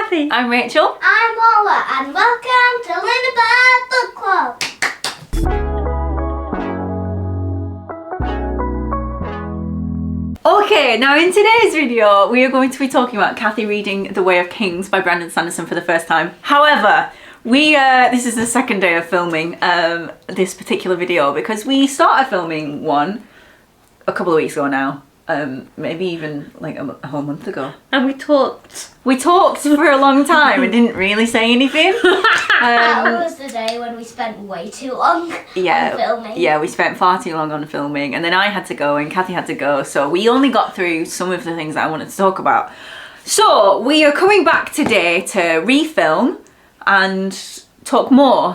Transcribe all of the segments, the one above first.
Cathy. I'm Rachel. I'm Ola, and welcome to Lindaberg Book Club. Okay, now in today's video, we are going to be talking about Cathy reading The Way of Kings by Brandon Sanderson for the first time. However, this is the second day of filming this particular video because we started filming one a couple of weeks ago now. Maybe even like a whole month ago. And we talked. We talked for a long time and didn't really say anything. That was the day when we spent way too long on filming. Yeah, we spent far too long on filming, and then I had to go and Cathy had to go, so we only got through some of the things that I wanted to talk about. So we are coming back today to refilm and talk more.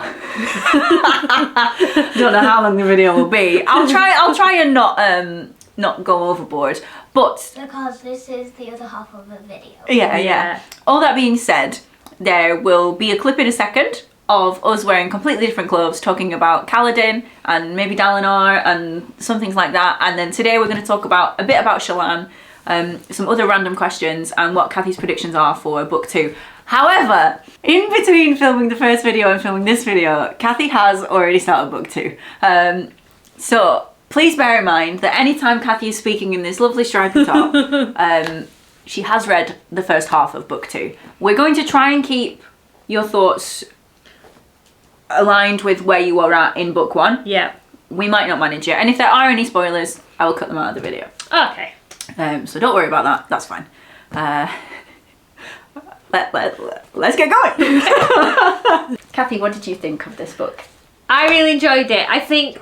Don't know how long the video will be. I'll try and not go overboard, but because this is the other half of the video. Yeah. All that being said, there will be a clip in a second of us wearing completely different clothes talking about Kaladin and maybe Dalinar and some things like that, and then today we're going to talk about a bit about Shallan, some other random questions, and what Cathy's predictions are for book 2. However, in between filming the first video and filming this video, Cathy has already started book 2. So please bear in mind that anytime Cathy is speaking in this lovely stripy top, she has read the first half of book 2. We're going to try and keep your thoughts aligned with where you are at in book 1. Yeah. We might not manage it, and if there are any spoilers, I will cut them out of the video. Okay. So don't worry about that, that's fine. Let's get going. Cathy, what did you think of this book? I really enjoyed it. I think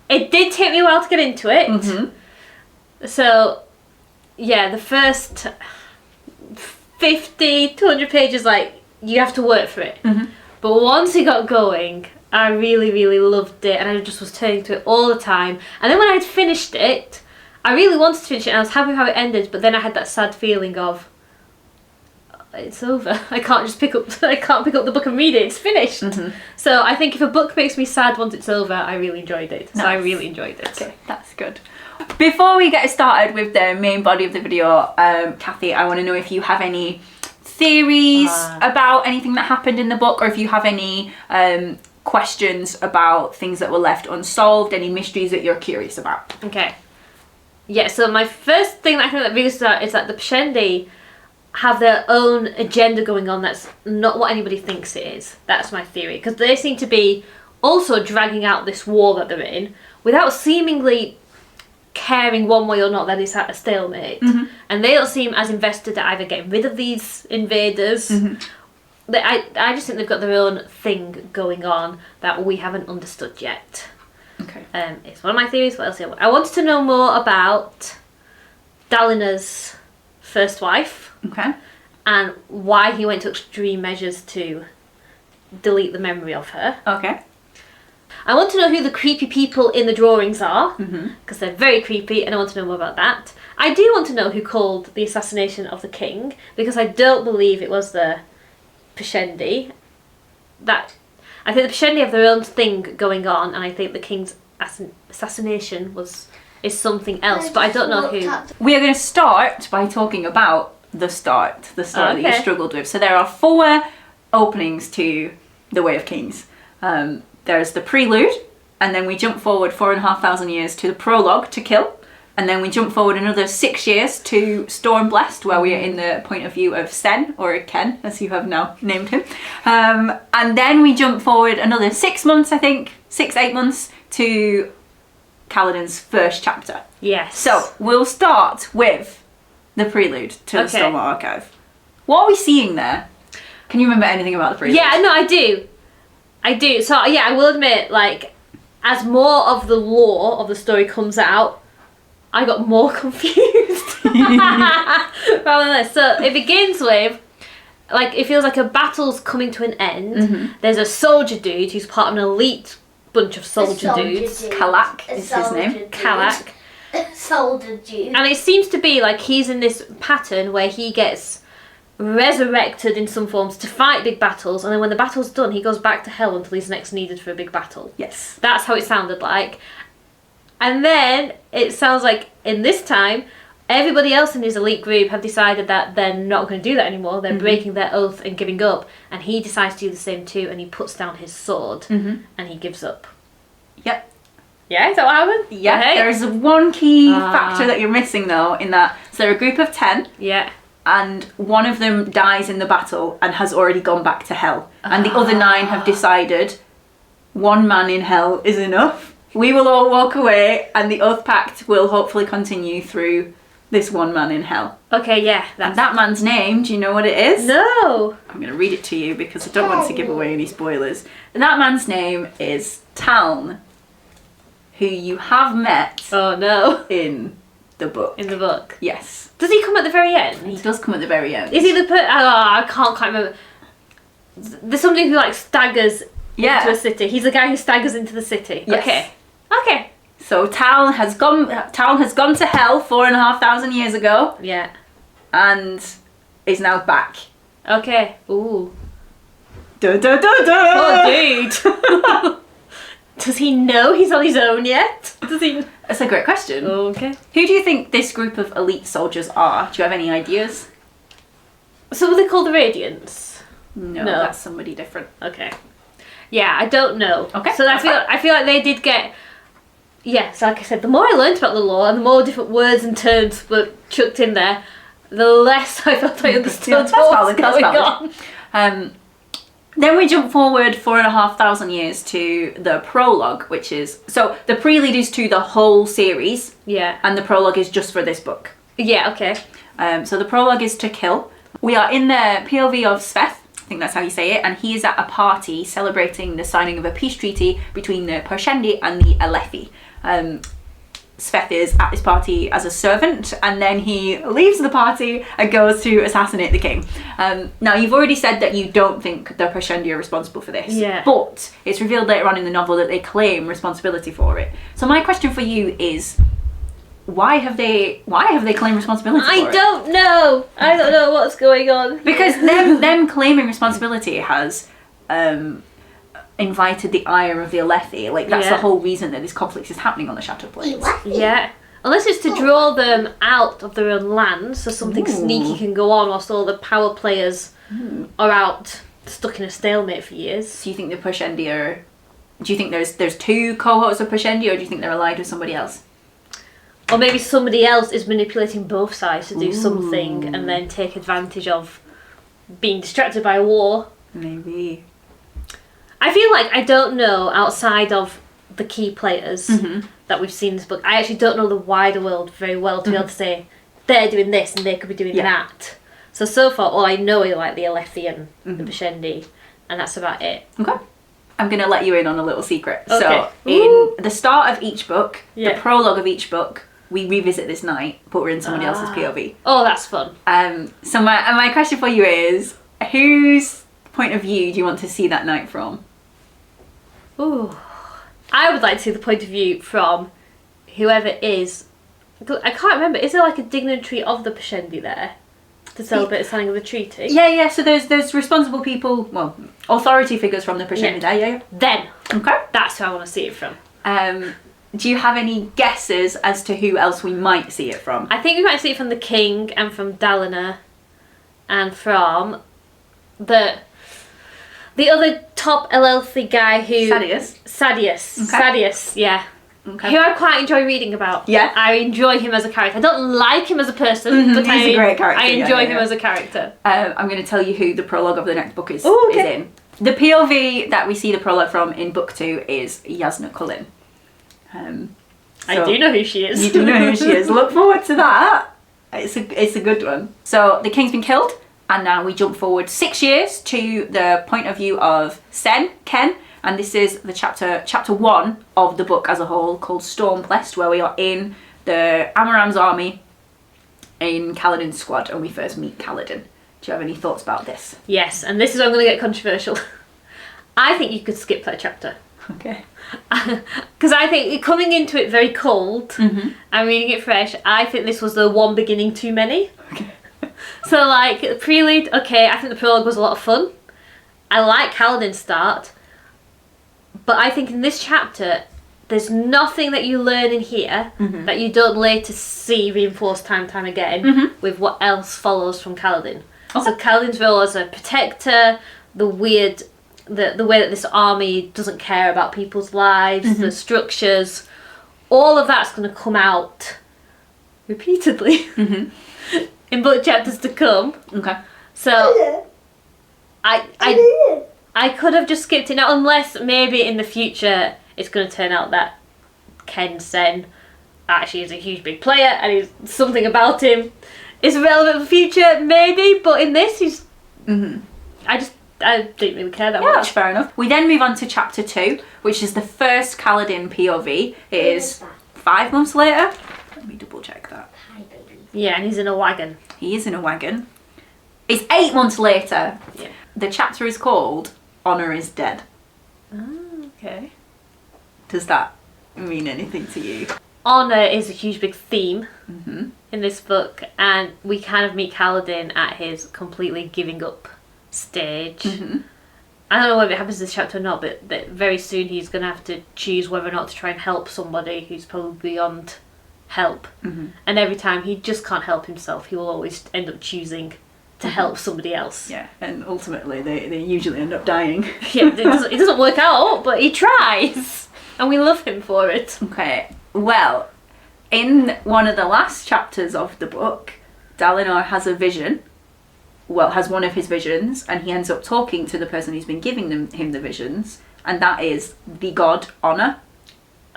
it did take me a while to get into it. Mm-hmm. So, yeah, the first 50 to 100 pages, like, you have to work for it. Mm-hmm. But once it got going, I really, really loved it, and I just was turning to it all the time. And then when I'd finished it, I really wanted to finish it, and I was happy with how it ended, but then I had that sad feeling of, it's over. I can't just pick up the book and read it. It's finished. Mm-hmm. So I think if a book makes me sad once it's over, I really enjoyed it. Nice. So I really enjoyed it. Okay, that's good. Before we get started with the main body of the video, Cathy, I want to know if you have any theories about anything that happened in the book, or if you have any questions about things that were left unsolved, any mysteries that you're curious about. Okay. Yeah, so my first thing that I think that really stood out is that the Pashendi have their own agenda going on that's not what anybody thinks it is. That's my theory. Because they seem to be also dragging out this war that they're in without seemingly caring one way or not that it's at a stalemate. Mm-hmm. And they don't seem as invested at either getting rid of these invaders. Mm-hmm. I just think they've got their own thing going on that we haven't understood yet. Okay. It's one of my theories. What else? I wanted to know more about Dalinar's first wife. Okay. And why he went to extreme measures to delete the memory of her. Okay. I want to know who the creepy people in the drawings are, because they're very creepy, and I want to know more about that. I do want to know who called the assassination of the king, because I don't believe it was the Pashendi. I think the Pashendi have their own thing going on, and I think the king's assassination is something else, but I don't know who. We are going to start by talking about the start that you struggled with. So there are 4 openings to The Way of Kings. There's the prelude, and then we jump forward 4,500 years to the prologue, to Kill, and then we jump forward another 6 years to Stormblessed, where we are in the point of view of Sen, or Ken, as you have now named him. And then we jump forward another 6 months, I think, 8 months, to Kaladin's first chapter. Yes. So we'll start with the prelude to the Stormlight Archive. What are we seeing there? Can you remember anything about the prelude? Yeah, no, I do. So yeah, I will admit, like, as more of the lore of the story comes out, I got more confused. Rather than this. So it begins with, like, it feels like a battle's coming to an end. Mm-hmm. There's a soldier dude who's part of an elite bunch of soldier dudes. Kalak is his name. Kalak. Soldier dude. And it seems to be like he's in this pattern where he gets resurrected in some forms to fight big battles, and then when the battle's done, he goes back to hell until he's next needed for a big battle. Yes. That's how it sounded like. And then it sounds like in this time, everybody else in his elite group have decided that they're not going to do that anymore. They're breaking their oath and giving up. And he decides to do the same too, and he puts down his sword and he gives up. Yep. Yeah, is that what happened? Yeah, Okay. there's one key factor that you're missing though, in that, so they're a group of 10. Yeah. And one of them dies in the battle and has already gone back to hell. And the other 9 have decided one man in hell is enough. We will all walk away and the Oath Pact will hopefully continue through this one man in hell. Okay, yeah. And that man's name, do you know what it is? No! I'm going to read it to you because I don't want to give away any spoilers. And that man's name is Taln, who you have met Oh no. in the book. In the book. Yes. Does he come at the very end? He does come at the very end. Is he the I can't quite remember. There's somebody who like staggers into a city. He's the guy who staggers into the city. Yes. Okay. Okay. So Taln has gone to hell 4,500 years ago Yeah. and is now back. Okay. Ooh. Da, da, da, da. Oh, dude. Does he know he's on his own yet? Does he? That's a great question. Okay. Who do you think this group of elite soldiers are? Do you have any ideas? So were they called the Radiance? No, No. that's somebody different. Okay. Yeah, I don't know. Okay, So that's I feel like they did get. Yes, like I said, the more I learned about the lore and the more different words and terms were chucked in there, the less I felt I understood Yeah, that's what was valid, that's going valid. on. Then we jump forward 4,500 years to the prologue, which is... So the prelude is to the whole series, Yeah. and the prologue is just for this book. Yeah, okay. So the prologue is to Kill. We are in the POV of Sveth, I think that's how you say it, and he is at a party celebrating the signing of a peace treaty between the Pershendi and the Alethi. Sveth is at this party as a servant, and then he leaves the party and goes to assassinate the king. Now, you've already said that you don't think the Pershendi are responsible for this, Yeah. but it's revealed later on in the novel that they claim responsibility for it. So my question for you is, why have they claimed responsibility for it? I don't know what's going on. Because them claiming responsibility has invited the ire of the Alethi. Like, that's the whole reason that this conflict is happening on the Shattered Plains. Yeah. Unless it's to draw them out of their own land so something sneaky can go on whilst all the power players are out stuck in a stalemate for years. So you think the Pershendi are... Do you think there's 2 cohorts of Pershendi, or do you think they're allied with somebody else? Or maybe somebody else is manipulating both sides to do something and then take advantage of being distracted by a war. Maybe. I feel like I don't know, outside of the key players that we've seen in this book, I actually don't know the wider world very well to be able to say they're doing this and they could be doing that. So far all I know is like the Alethi and the Pershendi, and that's about it. Okay. I'm going to let you in on a little secret. Okay. So, Ooh. in the start of each book, Yeah. the prologue of each book, we revisit this night, but we're in somebody else's POV. Oh, that's fun. So my question for you is, whose point of view do you want to see that night from? Ooh. I would like to see the point of view from whoever is... I can't remember, is there like a dignitary of the Pershendi there to celebrate the signing of the treaty? Yeah, so there's responsible people, well, authority figures from the Pershendi there, yeah. Then, Okay. that's who I want to see it from. Do you have any guesses as to who else we might see it from? I think we might see it from the king and from Dalinar and from the other top Alethi guy who... Sadeas. Sadeas. Okay. Sadeas, yeah. Okay. Who I quite enjoy reading about. Yeah. I enjoy him as a character. I don't like him as a person, but He's a great character, I yeah, enjoy yeah, him yeah. as a character. I'm going to tell you who the prologue of the next book is okay. in. The POV that we see the prologue from in book 2 is Yasna Cullen. I do know who she is. You do know who she is. Look forward to that. It's a good one. So the king's been killed, and now we jump forward 6 years to the point of view of Ken, and this is the chapter 1 of the book as a whole, called Stormlight, where we are in the Amaram's army in Kaladin's squad, and we first meet Kaladin. Do you have any thoughts about this? Yes, and this is where I'm going to get controversial. I think you could skip that chapter. Okay. Because I think coming into it very cold and reading it fresh, I think this was the one beginning too many. Okay. So like the prelude, okay, I think the prologue was a lot of fun. I like Kaladin's start, but I think in this chapter there's nothing that you learn in here that you don't later see reinforced time and time again with what else follows from Kaladin. Okay. So Kaladin's role as a protector, the way that this army doesn't care about people's lives, the structures, all of that's going to come out repeatedly in book chapters to come. Okay. So I could have just skipped it now, unless maybe in the future it's going to turn out that Ken Sen actually is a huge big player and he's something about him is relevant for the future, maybe. But in this, he's I didn't really care that much. That's fair enough. We then move on to chapter 2, which is the first Kaladin POV. It is 5 months later. Let me double check that. Hi, baby. Yeah, and he's in a wagon. He is in a wagon. It's 8 months later. Yeah. The chapter is called Honor is Dead. Oh, okay. Does that mean anything to you? Honor is a huge big theme in this book, and we kind of meet Kaladin at his completely giving up stage. I don't know whether it happens in this chapter or not, but that very soon he's going to have to choose whether or not to try and help somebody who's probably beyond help. And every time he just can't help himself, he will always end up choosing to help somebody else. Yeah, and ultimately they usually end up dying. Yeah, it doesn't work out, but he tries, and we love him for it. Okay, well, in one of the last chapters of the book, Dalinar has a vision. Well, has one of his visions, and he ends up talking to the person who's been giving him the visions, and that is the god Honor.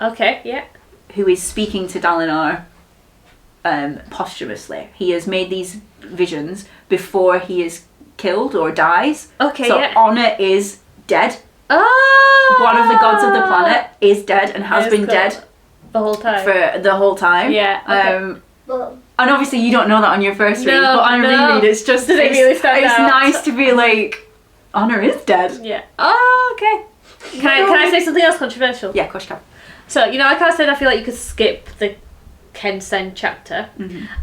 Okay, yeah. Who is speaking to Dalinar posthumously. He has made these visions before he is killed or dies. Okay, so yeah. Honor is dead. Oh! One of the gods of the planet is dead and has been dead the whole time. For the whole time. Yeah. Okay. And obviously you don't know that on your first read, but on a reread it's just it's nice to be like, Honor is dead. Yeah. Oh, okay. Can I say something else controversial? Yeah, of course you can. So, you know, like I said, I feel like you could skip the Ken Sen chapter.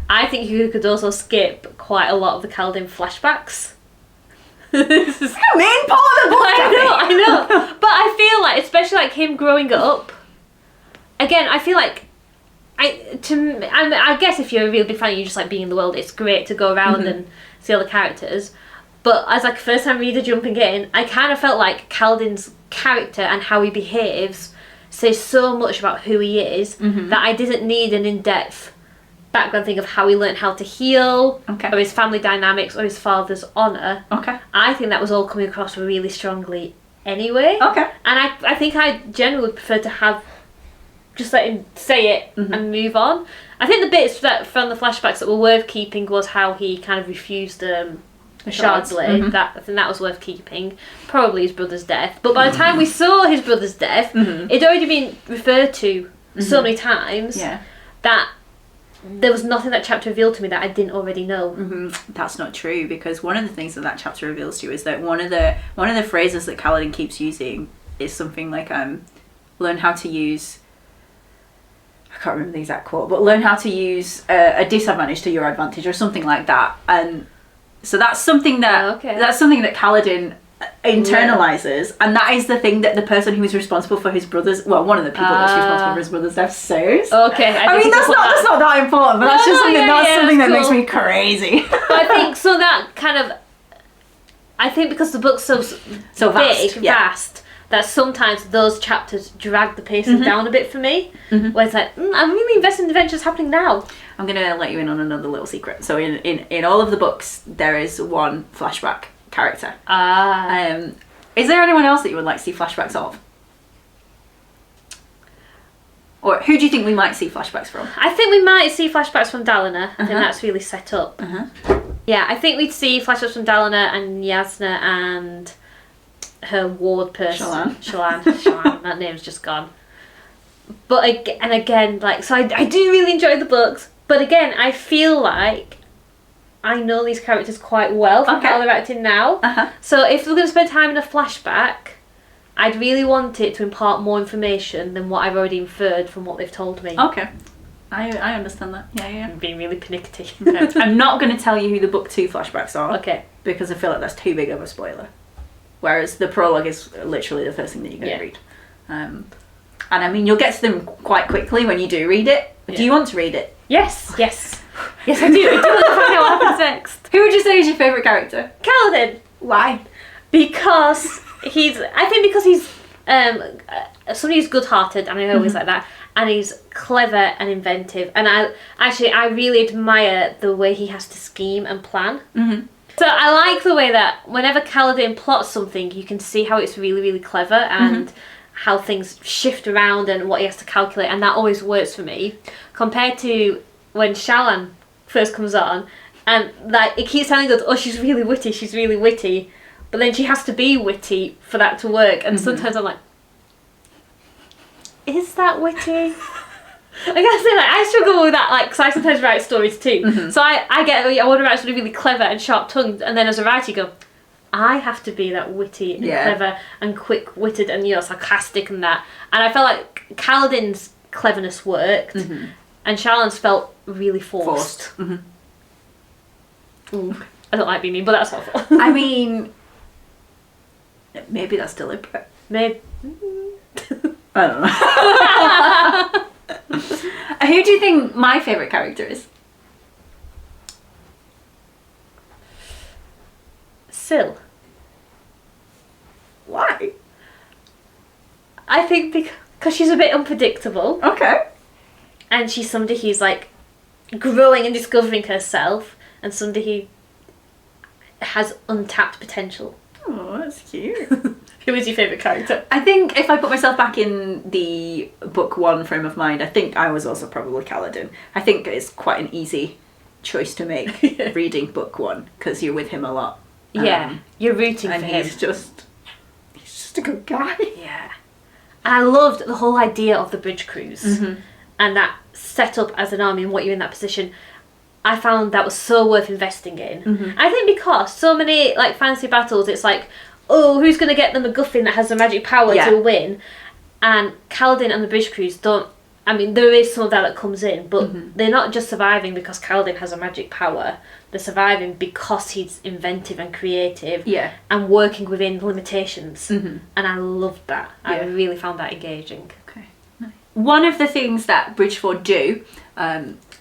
I think you could also skip quite a lot of the Kaladin flashbacks. This is the main part of the book. I know. But I feel like, especially like him growing up, again, I feel like I guess if you're a real big fan, you just like being in the world. It's great to go around and see all the characters. But as like a first time reader jumping in, I kind of felt like Kaladin's character and how he behaves says so much about who he is that I didn't need an in-depth background thing of how he learned how to heal, or his family dynamics, or his father's honour. I think that was all coming across really strongly anyway. And I think I generally would prefer to have just let him say it and move on. I think the bits that from the flashbacks that were worth keeping was how he kind of refused Shardsley. I think that was worth keeping. Probably his brother's death. But by the time we saw his brother's death, it'd already been referred to so many times that there was nothing that chapter revealed to me that I didn't already know. That's not true, because one of the things that chapter reveals to you is that one of the phrases that Kaladin keeps using is something like learn how to use, I can't remember the exact quote, but learn how to use a disadvantage to your advantage or something like that. And so that's something that Kaladin internalizes, and that is the thing that the person who is responsible for his brother's, well, one of the people that's responsible for his brother's death says. I mean, that's not that important, but that's just something that makes me crazy. But I think so that kind of, I think because the book's so big, vast, that sometimes those chapters drag the pacing down a bit for me, where it's like, I'm really invested in the adventures happening now. I'm going to let you in on another little secret. So in all of the books, there is one flashback character. Is there anyone else that you would like to see flashbacks of? Or who do you think we might see flashbacks from? I think we might see flashbacks from Dalinar. I think that's really set up. Yeah, I think we'd see flashbacks from Dalinar and Yasna and her ward person. Shallan. That name's just gone. But again, like, so I do really enjoy the books, but again, I feel like I know these characters quite well from how they're acting now. So if we're going to spend time in a flashback, I'd really want it to impart more information than what I've already inferred from what they've told me. I understand that. Yeah. I'm being really pernickety. I'm not going to tell you who the book 2 flashbacks are. Because I feel like that's too big of a spoiler. Whereas the prologue is literally the first thing that you're going to read. And I mean, you'll get to them quite quickly when you do read it. Yeah. Do you want to read it? Yes, yes. Yes, I do. I do want to find out what happens next. Who would you say is your favourite character? Kaladin. Why? Because he's somebody who's good-hearted, and I always like that, and he's clever and inventive, and I really admire the way he has to scheme and plan. So I like the way that whenever Kaladin plots something, you can see how it's really, really clever, and how things shift around and what he has to calculate, and that always works for me, compared to when Shallan first comes on, and like it keeps telling us, oh, she's really witty, but then she has to be witty for that to work, and sometimes I'm like, is that witty? I gotta say, like, I struggle with that, like, because I sometimes write stories too. So I want to write something really clever and sharp-tongued, and then as a writer you go, I have to be that witty and clever and quick-witted and, sarcastic and that. And I felt like Kaladin's cleverness worked, and Shallan's felt really forced. Ooh, I don't like being mean, but that's awful. I mean, maybe that's deliberate. Maybe. I don't know. Who do you think my favourite character is? Syl. Why? I think because she's a bit unpredictable. Okay. And she's somebody who's like growing and discovering herself, and somebody who has untapped potential. Oh, that's cute. Who is your favourite character? I think if I put myself back in the book one frame of mind, I think I was also probably Kaladin. I think it's quite an easy choice to make reading book one, because you're with him a lot. Yeah, you're rooting for him. And he's just a good guy. Yeah. And I loved the whole idea of the bridge cruise and that set up as an army and what you're in that position. I found that was so worth investing in. I think because so many like fantasy battles, it's like, oh, who's going to get the MacGuffin that has the magic power to win? And Kaladin and the bridge crews don't. I mean, there is some of that comes in, but they're not just surviving because Kaladin has a magic power. They're surviving because he's inventive and creative and working within limitations. And I loved that. I really found that engaging. Okay, nice. One of the things that Bridgeford do,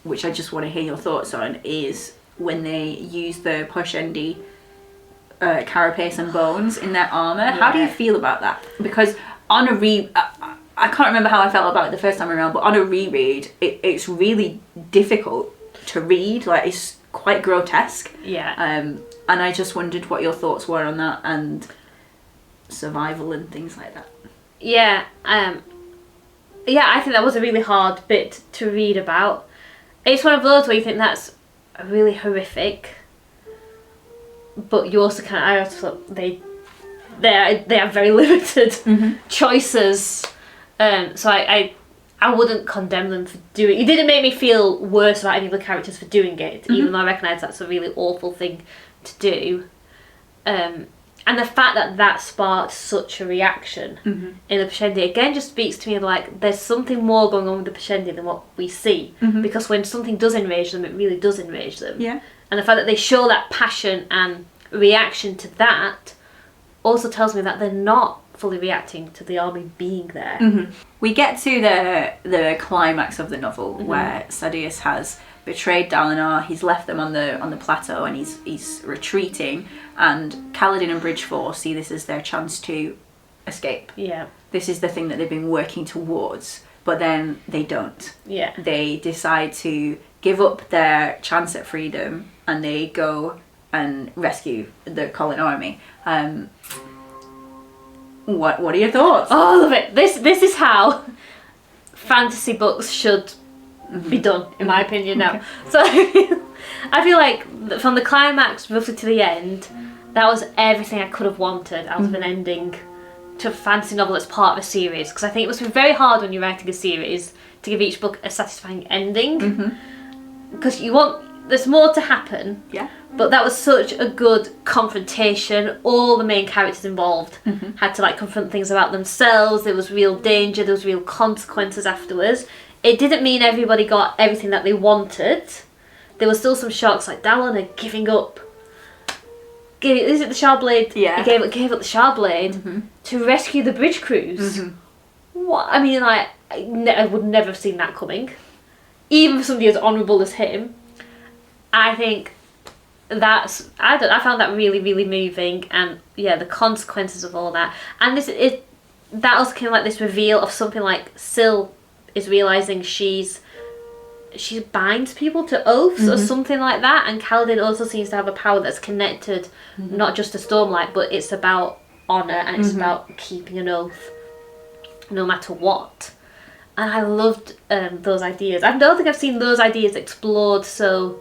which I just want to hear your thoughts on, is when they use the Poshendi carapace and bones in their armour. How do you feel about that? Because on a I can't remember how I felt about it the first time around, but on a reread, it's really difficult to read. Like, it's quite grotesque. Yeah. And I just wondered what your thoughts were on that and survival and things like that. Yeah. I think that was a really hard bit to read about. It's one of those where you think that's really horrific, but you also I also thought they have very limited choices. So I wouldn't condemn them for doing it. It didn't make me feel worse about any of the characters for doing it, even though I recognise that's a really awful thing to do. And the fact that sparked such a reaction in the Poshendi again just speaks to me of like there's something more going on with the Poshendi than what we see. Because when something does enrage them, it really does enrage them. Yeah. And the fact that they show that passion and reaction to that also tells me that they're not fully reacting to the army being there. We get to the climax of the novel where Sadeas has betrayed Dalinar. He's left them on the plateau and he's retreating, and Kaladin and Bridgefor see this as their chance to escape. Yeah. This is the thing that they've been working towards, but then they don't. Yeah. They decide to give up their chance at freedom and they go and rescue the Colin army. What are your thoughts? Oh, I love it. This is how fantasy books should be done, in my opinion now. So I feel like from the climax roughly to the end, that was everything I could have wanted out of an ending to a fantasy novel that's part of a series. Because I think it must be very hard when you're writing a series to give each book a satisfying ending. Because there's more to happen. Yeah. But that was such a good confrontation. All the main characters involved had to confront things about themselves. There was real danger. There was real consequences afterwards. It didn't mean everybody got everything that they wanted. There were still some shocks, like Dalinar giving up. Is it the Sharblade? Yeah. He gave up the Sharblade to rescue the bridge crews. what? I mean, like, I would never have seen that coming. Even for somebody as honourable as him. I think I found that really, really moving, and yeah, the consequences of all that. And that also came like this reveal of something like Syl is realising she binds people to oaths or something like that, and Kaladin also seems to have a power that's connected not just to Stormlight, but it's about honour and it's about keeping an oath no matter what. And I loved those ideas. I don't think I've seen those ideas explored so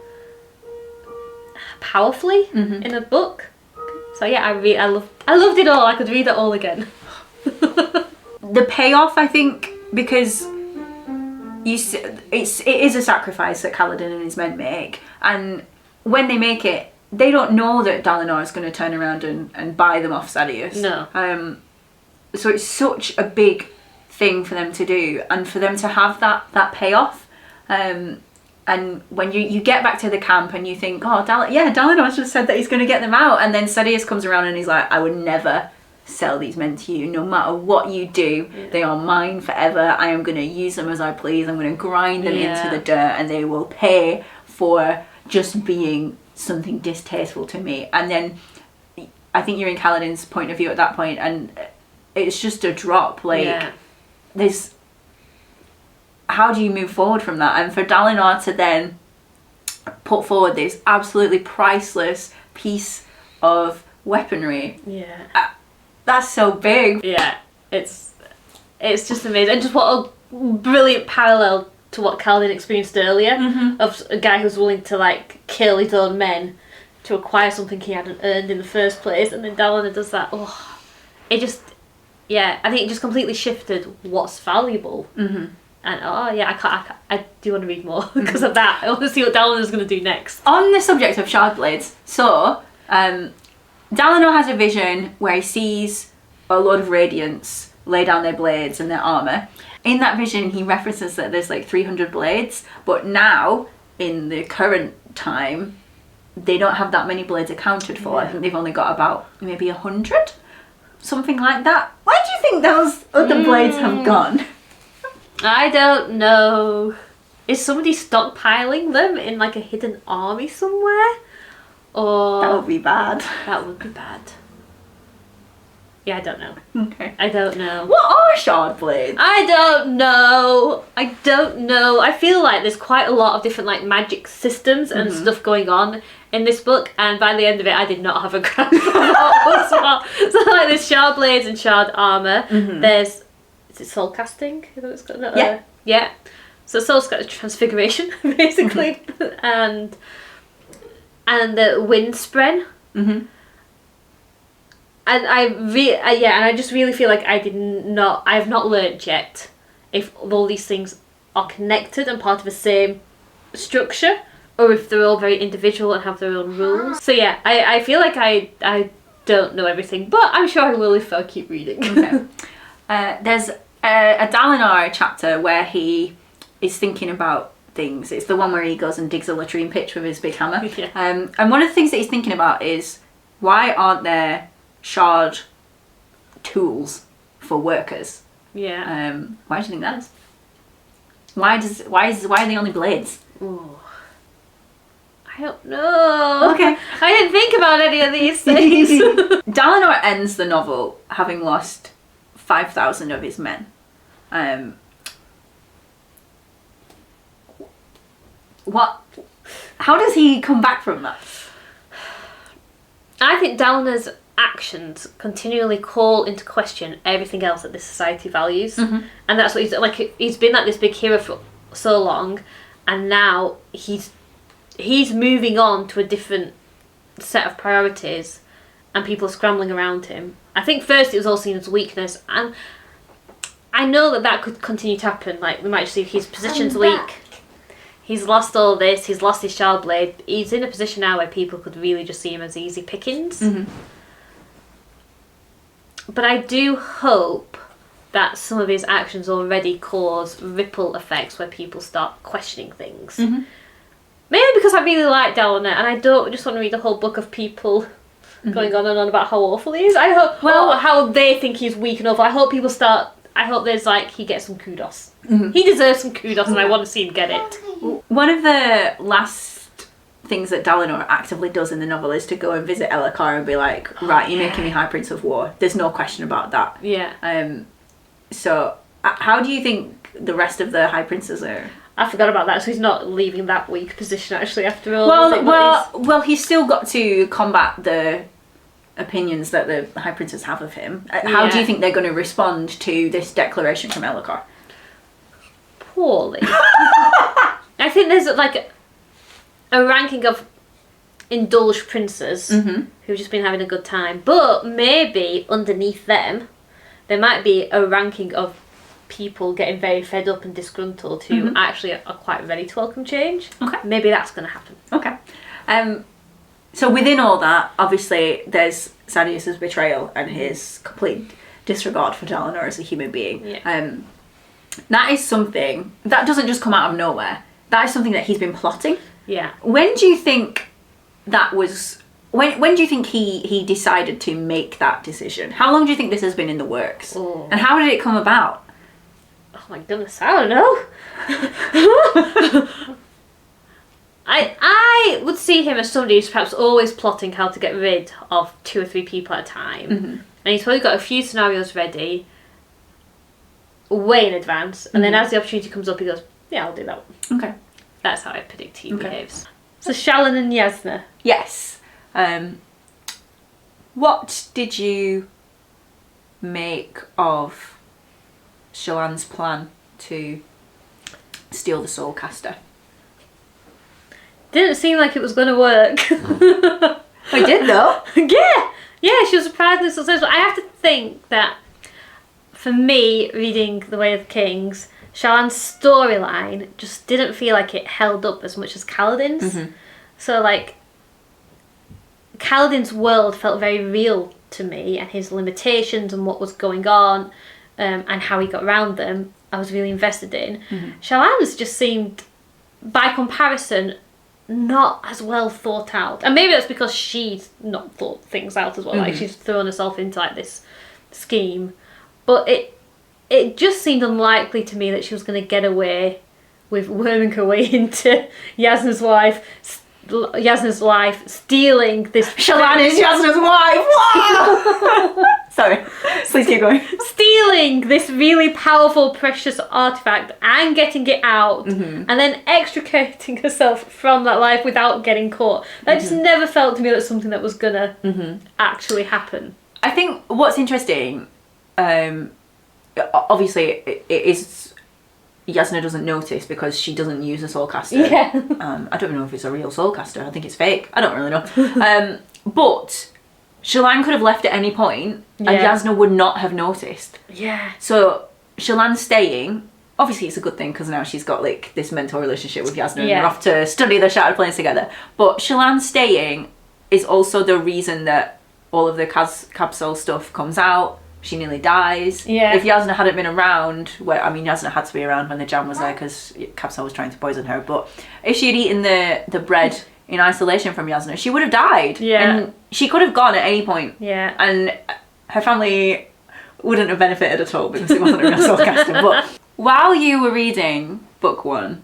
powerfully in a book. So yeah, I loved it all. I could read it all again. The payoff, I think, because it is a sacrifice that Kaladin and his men make, and when they make it, they don't know that Dalinar is going to turn around and buy them off Sadeas. No. So it's such a big thing for them to do, and for them to have that payoff. And when you get back to the camp and you think, oh, Dalinar's just said that he's going to get them out, and then Sadeas comes around and he's like, I would never sell these men to you. No matter what you do, they are mine forever. I am going to use them as I please. I'm going to grind them into the dirt, and they will pay for just being something distasteful to me. And then I think you're in Kaladin's point of view at that point, and it's just a drop. Like, there's... How do you move forward from that? And for Dalinar to then put forward this absolutely priceless piece of weaponry, that's so big. Yeah, it's just amazing, and just what a brilliant parallel to what Kaladin experienced earlier, of a guy who's willing to like kill his own men to acquire something he hadn't earned in the first place, and then Dalinar does that. Oh, it just, I think it just completely shifted what's valuable. And I do want to read more because of that. I want to see what Dalinar's going to do next. On the subject of shard blades, so Dalinar has a vision where he sees a load of Radiance lay down their blades and their armour. In that vision, he references that there's like 300 blades, but now, in the current time, they don't have that many blades accounted for. I think they've only got about maybe 100? Something like that. Where do you think those other blades have gone? I don't know. Is somebody stockpiling them in like a hidden army somewhere? Or that would be bad. That would be bad. Yeah, I don't know. Okay. I don't know. What are shard blades? I don't know. I feel like there's quite a lot of different like magic systems and stuff going on in this book, and by the end of it I did not have a grasp of what was what. So like there's shard blades and shard armour. There's, is it soul casting? Yeah. So soul's got a transfiguration basically, and the wind spren. And I just really feel like I have not learnt yet if all these things are connected and part of the same structure, or if they're all very individual and have their own rules. So yeah, I feel like I don't know everything, but I'm sure I will if I keep reading. Okay. There's a Dalinar chapter where he is thinking about things. It's the one where he goes and digs a latrine pitch with his big hammer. And one of the things that he's thinking about is, why aren't there shard tools for workers? Yeah. Why do you think that is? Why are they only blades? Ooh. I don't know. Okay. I didn't think about any of these things. Dalinar ends the novel having lost 5,000 of his men. How does he come back from that? I think Dalinar's actions continually call into question everything else that this society values, and that's what he's been like this big hero for so long, and now he's moving on to a different set of priorities, and people are scrambling around him. I think first it was all seen as weakness, and I know that could continue to happen. Like, we might just see his position's weak. He's lost all this, he's lost his shard blade. He's in a position now where people could really just see him as easy pickings. But I do hope that some of his actions already cause ripple effects where people start questioning things. Maybe because I really like Dalinar and I don't just want to read a whole book of people going on and on about how awful he is. I hope, how they think he's weak and awful. I hope people start I hope there's like he gets some kudos. He deserves some kudos, and I want to see him get it. One of the last things that Dalinar actively does in the novel is to go and visit Elhokar and be like, right, you're making me High Prince of War. There's no question about that. Yeah. So how do you think the rest of the High Princes are? I forgot about that, so he's not leaving that weak position actually after all. Well, he's still got to combat the opinions that the High Princes have of him. How do you think they're going to respond to this declaration from Elhokar? Poorly. I think there's like a ranking of indulged princes who've just been having a good time, but maybe underneath them there might be a ranking of people getting very fed up and disgruntled who actually are quite ready to welcome change. Okay. Maybe that's going to happen. Okay. So within all that, obviously, there's Sadeas's betrayal and his complete disregard for Dalinar as a human being. Yeah. That is something that doesn't just come out of nowhere. That is something that he's been plotting. Yeah. When do you think that was? When do you think he decided to make that decision? How long do you think this has been in the works? Oh. And how did it come about? Oh my goodness, I don't know. I would see him as somebody who's perhaps always plotting how to get rid of 2 or 3 people at a time. And he's probably got a few scenarios ready way in advance. And then as the opportunity comes up, he goes, yeah, I'll do that one. Okay. That's how I predict he behaves. So Shallan and Jasnah. Yes. What did you make of Shallan's plan to steal the Soul Caster? Didn't seem like it was going to work. I did though. Yeah, she was surprisingly successful. I have to think that for me, reading The Way of the Kings, Shallan's storyline just didn't feel like it held up as much as Kaladin's. So like, Kaladin's world felt very real to me, and his limitations and what was going on, and how he got around them, I was really invested in. Shallan's just seemed, by comparison, not as well thought out. And maybe that's because she's not thought things out as well. Like, she's thrown herself into like this scheme. But it just seemed unlikely to me that she was going to get away with worming her way into Jasnah's life, stealing this... Shallan is Jasnah's wife! Wow! Sorry, please keep going. Stealing this really powerful, precious artifact and getting it out, and then extricating herself from that life without getting caught. That just never felt to me like something that was gonna actually happen. I think what's interesting, obviously, it is... Jasnah doesn't notice because she doesn't use a soulcaster. I don't know if it's a real soulcaster. I think it's fake. I don't really know. But Shallan could have left at any point and Jasnah would not have noticed. So Shallan staying, obviously it's a good thing because now she's got like this mental relationship with Jasnah and they're off to study the Shattered Planes together. But Shallan staying is also the reason that all of the Capsule stuff comes out. She nearly dies. If Jasnah hadn't been around, Jasnah had to be around when the jam was there because Capsule was trying to poison her. But if she had eaten the bread in isolation from Jasnah, she would have died. And she could have gone at any point. And her family wouldn't have benefited at all because it wasn't a real soulcaster. But while you were reading book 1,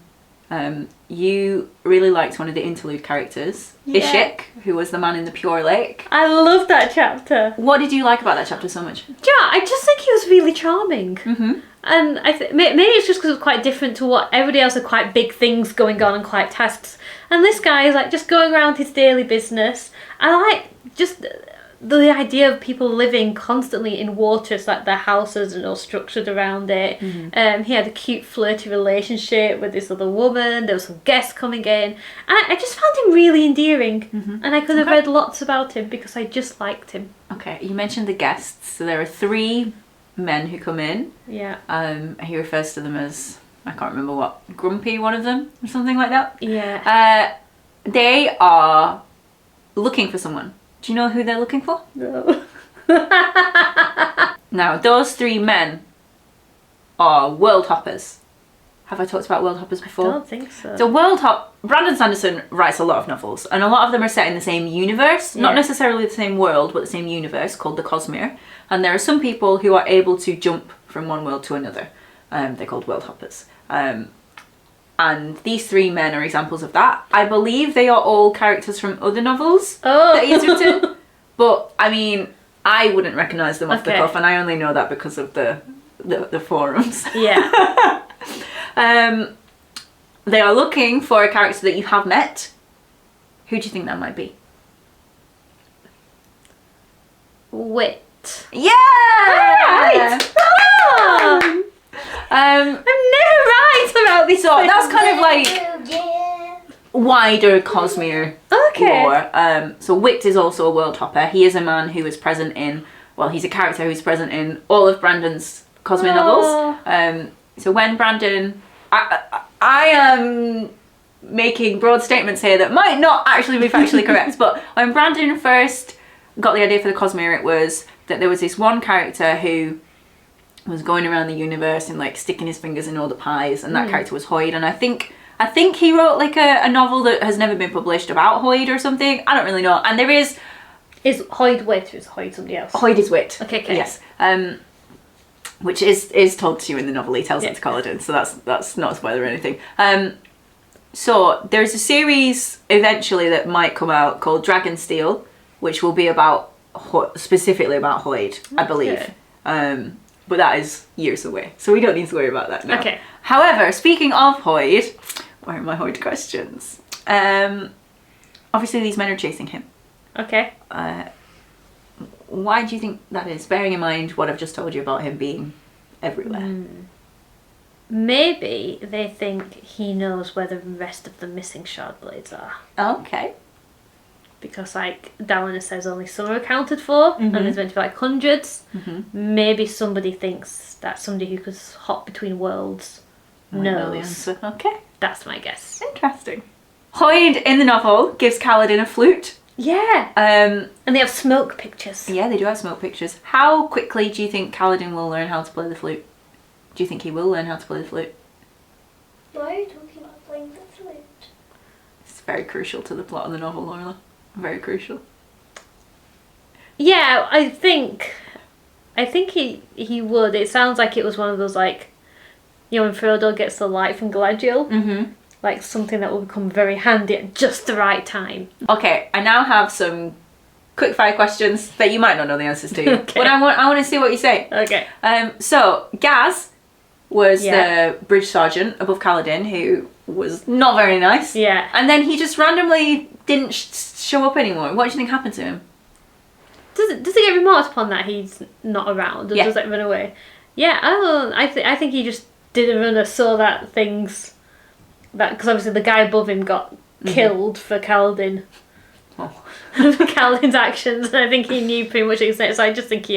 you really liked one of the interlude characters, Ishik, who was the man in the Pure Lake. I love that chapter. What did you like about that chapter so much? Yeah, I just think he was really charming. And I think maybe it's just because it was quite different to what everybody else had, quite big things going on and quite tasks. And this guy is like just going around his daily business. I like just the idea of people living constantly in water, so like their houses and all structured around it. He had a cute flirty relationship with this other woman. There were some guests coming in, and I just found him really endearing. And I could have read lots about him because I just liked him. Okay, you mentioned the guests. So there are 3 men who come in. He refers to them as, I can't remember what, Grumpy, one of them, or something like that. They are looking for someone. Do you know who they're looking for? No. Now, those 3 men are world hoppers. Have I talked about world hoppers before? I don't think so. So Brandon Sanderson writes a lot of novels, and a lot of them are set in the same universe, not necessarily the same world, but the same universe, called the Cosmere. And there are some people who are able to jump from one world to another. They're called world hoppers. And these 3 men are examples of that. I believe they are all characters from other novels that he's written. But, I mean, I wouldn't recognise them off the cuff, and I only know that because of the forums. Yeah. They are looking for a character that you have met. Who do you think that might be? Wit. Yeah! Right! Oh! I'm never right about this. So that's kind of like Yeah. wider Cosmere lore. So Wit is also a world hopper. He is a man who is present in, well, he's a character who's present in all of Brandon's Cosmere novels. So when Brandon, I am making broad statements here that might not actually be factually correct, but when Brandon first got the idea for the Cosmere, it was that there was this one character who was going around the universe and like sticking his fingers in all the pies, and that character was Hoyd. And I think he wrote like a novel that has never been published about Hoyd or something. I don't really know. And there is Hoyd Wit or is Hoyd somebody else? Hoyd is Wit. Okay. Yes. Which is told to you in the novel. He tells it to Kaladin, so that's not a spoiler or anything. So there's a series eventually that might come out called Dragonsteel, which will be about specifically about Hoyd, I believe. But that is years away, so we don't need to worry about that now. Okay. However, speaking of Hoyd, where are my Hoyd questions? Obviously these men are chasing him. Okay. Why do you think that is? Bearing in mind what I've just told you about him being everywhere. Maybe they think he knows where the rest of the missing shard blades are. Okay. Because like Dallin says only some are accounted for, and there's meant to be like hundreds. Maybe somebody thinks that somebody who could hop between worlds knows. Okay. That's my guess. Interesting. Hoyd in the novel gives Kaladin a flute. Yeah. And they have smoke pictures. Yeah, they do have smoke pictures. How quickly do you think Kaladin will learn how to play the flute? Do you think he will learn how to play the flute? Why are you talking about playing the flute? It's very crucial to the plot of the novel, Laura. Very crucial. Yeah, I think he would. It sounds like it was one of those like, you know, when Frodo gets the light from Galadriel. Like something that will become very handy at just the right time. Okay, I now have some quick fire questions that you might not know the answers to. Okay. But I want to see what you say. Okay. So Gaz was the bridge sergeant above Kaladin, who was not very nice. Yeah. And then he just randomly didn't show up anymore. What do you think happened to him? Does it get remarked upon that he's not around, or does it run away? Yeah, I think he just did a runner, saw that things that, because obviously the guy above him got killed for Kaladin. For Kaladin's actions, and I think he knew pretty much exactly. So I just think he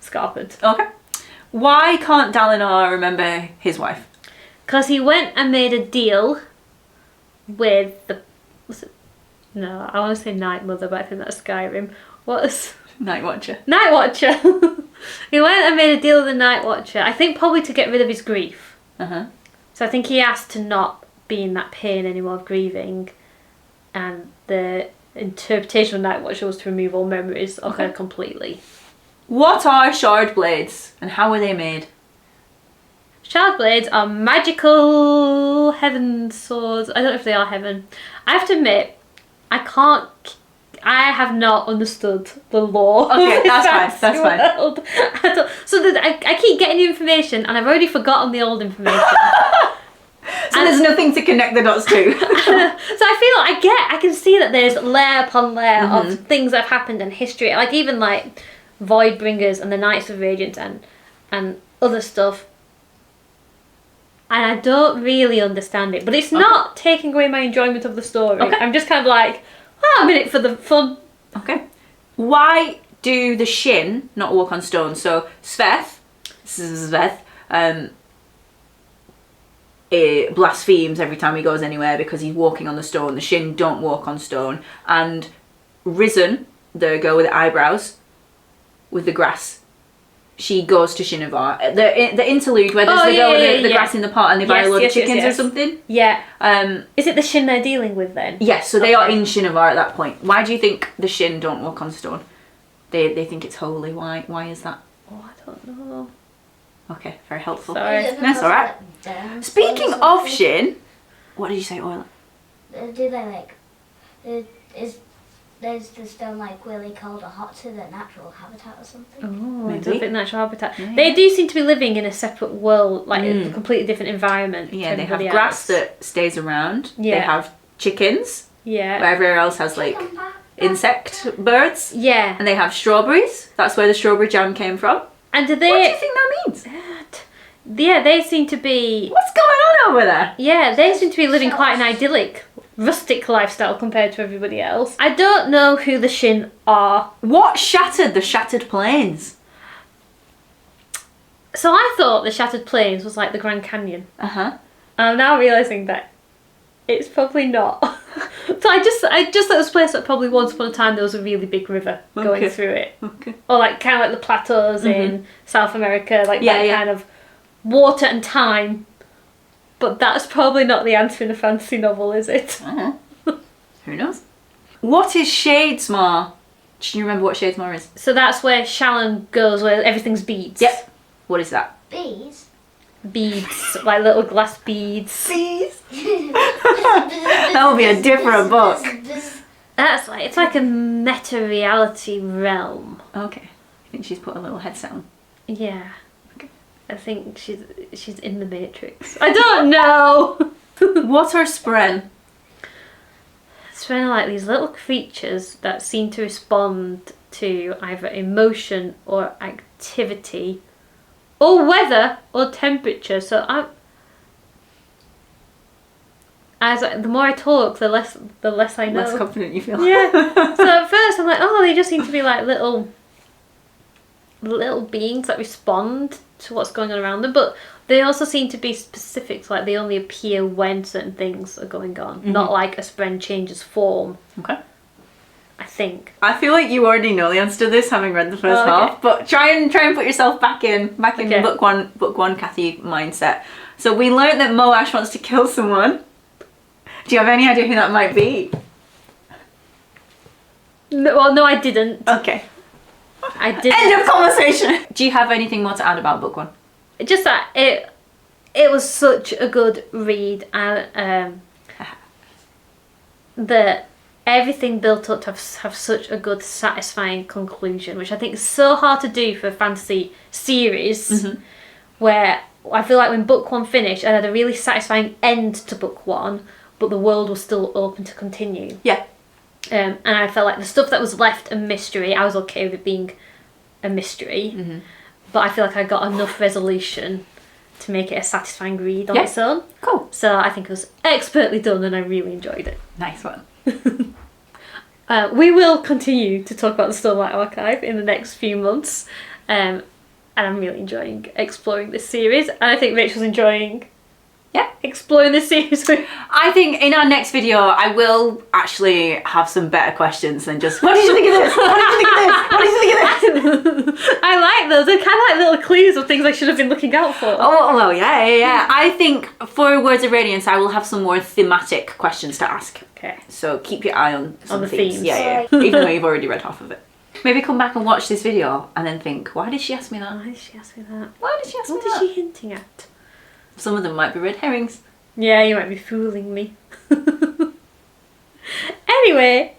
scarpered. Okay. Why can't Dalinar remember his wife? Because he went and made a deal with the... No, I want to say Night Mother, but I think that's Skyrim. What's... Night Watcher. Night Watcher! He went and made a deal with the Night Watcher. I think probably to get rid of his grief. So I think he asked to not be in that pain anymore of grieving. And the interpretation of Night Watcher was to remove all memories of her completely. What are shard blades and how are they made? Shard blades are magical heaven swords. I don't know if they are heaven. I have to admit, I have not understood the lore. Okay, that's fine. I keep getting new information and I've already forgotten the old information. So there's nothing to connect the dots to. So I feel I can see that there's layer upon layer of things that have happened in history. Like even like Voidbringers and the Knights of Radiance and other stuff. And I don't really understand it. But it's not taking away my enjoyment of the story. Okay. I'm just kind of like, I'm in it for the fun. Okay. Why do the Shin not walk on stone? So Sveth blasphemes every time he goes anywhere because he's walking on the stone. The Shin don't walk on stone. And Risen, the girl with the eyebrows, with the grass, she goes to Shinovar. The interlude where there's the girl with the grass in the pot and they buy a load of chickens or something. Yeah. Is it the Shin they're dealing with then? Yes, so they are in Shinovar at that point. Why do you think the Shin don't walk on stone? They think it's holy. Why is that? Oh, I don't know. Okay, very helpful. Sorry. That's alright. Speaking of Shin, what did you say, Oil? Do they like? There's the stone like really cold or hot to their natural habitat or something? Oh, Maybe. it's a bit natural habitat. Yeah. They do seem to be living in a separate world, like a completely different environment. Yeah, to they have everybody grass else. that stays around. Yeah. They have chickens, Yeah. where everywhere else has like insect birds. Yeah. And they have strawberries. That's where the strawberry jam came from. And do What do you they? think that means? Yeah, they seem to be. What's going on over there? Yeah, they seem to be living quite an idyllic, rustic lifestyle compared to everybody else. I don't know who the Shin are. What shattered the Shattered Plains? So I thought the Shattered Plains was like the Grand Canyon. Uh-huh. I'm now realising that it's probably not. So I just thought it was a place that probably once upon a time there was a really big river going through it. Okay. Or like kind of like the plateaus in South America, like Yeah, that yeah. kind of water and time. But that's probably not the answer in a fantasy novel, is it? Who knows? What is Shadesmar? Do you remember what Shadesmar is? So that's where Shallan goes, where everything's beads. Yep. What is that? Bees? Beads, like little glass beads. Bees. That would be a different book. That's like, it's like a meta-reality realm. Okay. I think she's put a little headset on. Yeah. I think she's in the Matrix. I don't know. What are Spren? It's kind of like these little creatures that seem to respond to either emotion or activity, or weather or temperature. So the more I talk, the less I know. Less confident you feel. Yeah. So at first I'm like, oh, they just seem to be like little beings that respond to what's going on around them, but they also seem to be specific, like they only appear when certain things are going on, not like a Spren changes form. Okay. I think. I feel like you already know the answer to this, having read the first Okay. half, but try and put yourself back in Okay. book one Cathy mindset. So we learned that Moash wants to kill someone. Do you have any idea who that might be? No, well, no, I didn't. Okay. I didn't. End of conversation. Do you have anything more to add about book one? Just that it was such a good read, and that everything built up to have such a good, satisfying conclusion, which I think is so hard to do for a fantasy series, where I feel like when book one finished, I had a really satisfying end to book one, but the world was still open to continue. Yeah. And I felt like the stuff that was left a mystery, I was okay with it being a mystery, but I feel like I got enough resolution to make it a satisfying read on its own. Cool. So I think it was expertly done and I really enjoyed it. Nice one. We will continue to talk about the Stormlight Archive in the next few months, and I'm really enjoying exploring this series, and I think Rachel's enjoying exploring this series. I think in our next video I will actually have some better questions than just what did you think of this? What did you think of this? What did you think of this? I like those. They're kind of like little clues of things I should have been looking out for. Oh well, yeah. I think for Words of Radiance I will have some more thematic questions to ask. Okay. So keep your eye on some the themes. themes. Yeah. Even though you've already read half of it. Maybe come back and watch this video and then think, why did she ask me that? Why did she ask me that? Why did she ask me What that? is she hinting at? Some of them might be red herrings. Yeah, you might be fooling me. Anyway,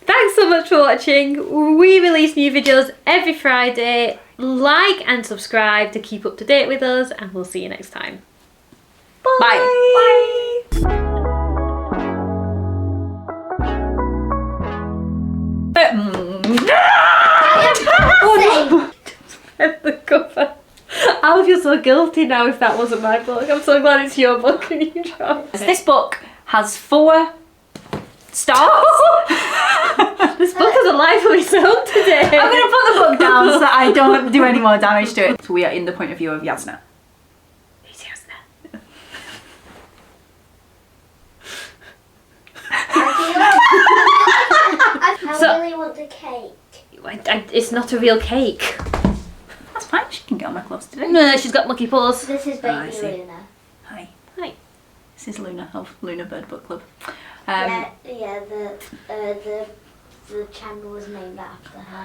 thanks so much for watching. We release new videos every Friday. Like and subscribe to keep up to date with us, and we'll see you next time. Bye. The cover. I would feel so guilty now if that wasn't my book. I'm so glad it's your book and you dropped it. This book has 4 stars. This book has a life of its own today. I'm going to put the book down so that I don't do any more damage to it. So we are in the point of view of Yasna. Who's Yasna? I really want the cake. It's not a real cake. That's fine, she can get on my clothes today. No, she's got monkey paws. This is I baby see. Luna. Hi. Hi. This is Luna of Luna Bird Book Club. The channel was named after her.